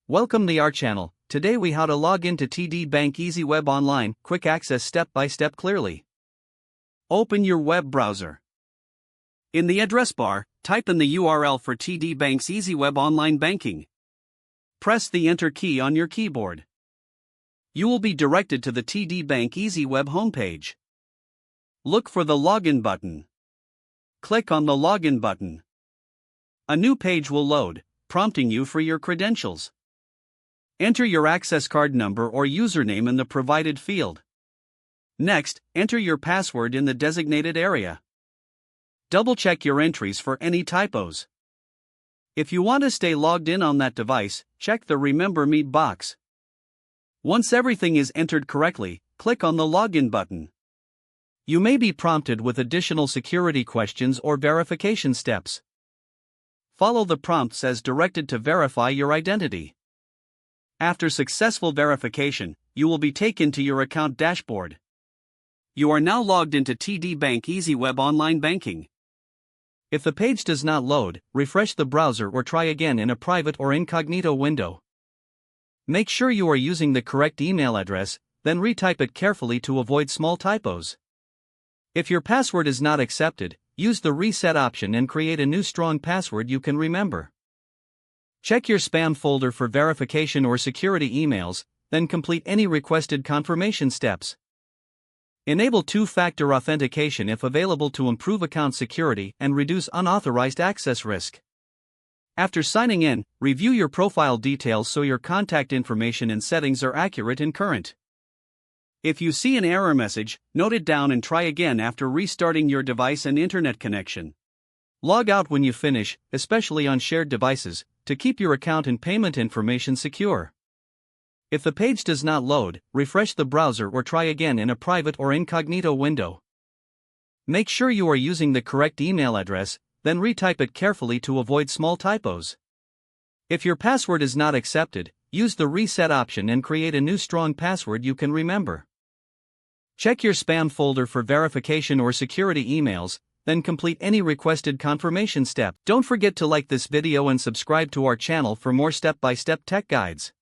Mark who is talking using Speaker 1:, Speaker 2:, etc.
Speaker 1: Welcome to our channel. Today we how to log into TD Bank EasyWeb online, quick access step by step clearly. Open your web browser. In the address bar, type in the URL for TD Bank's EasyWeb online banking. Press the enter key on your keyboard. You will be directed to the TD Bank EasyWeb homepage. Look for the login button. Click on the login button. A new page will load, prompting you for your credentials. Enter your access card number or username in the provided field. Next, enter your password in the designated area. Double-check your entries for any typos. If you want to stay logged in on that device, check the Remember Me box. Once everything is entered correctly, click on the Login button. You may be prompted with additional security questions or verification steps. Follow the prompts as directed to verify your identity. After successful verification, you will be taken to your account dashboard. You are now logged into TD Bank EasyWeb online banking. If the page does not load, refresh the browser or try again in a private or incognito window. Make sure you are using the correct email address, then retype it carefully to avoid small typos. If your password is not accepted, use the reset option and create a new strong password you can remember. Check your spam folder for verification or security emails, then complete any requested confirmation steps. Enable two-factor authentication if available to improve account security and reduce unauthorized access risk. After signing in, review your profile details so your contact information and settings are accurate and current. If you see an error message, note it down and try again after restarting your device and internet connection. Log out when you finish, especially on shared devices, to keep your account and payment information secure. If the page does not load, refresh the browser or try again in a private or incognito window. Make sure you are using the correct email address, then retype it carefully to avoid small typos. If your password is not accepted, use the reset option and create a new strong password you can remember. Check your spam folder for verification or security emails, then complete any requested confirmation step. Don't forget to like this video and subscribe to our channel for more step-by-step tech guides.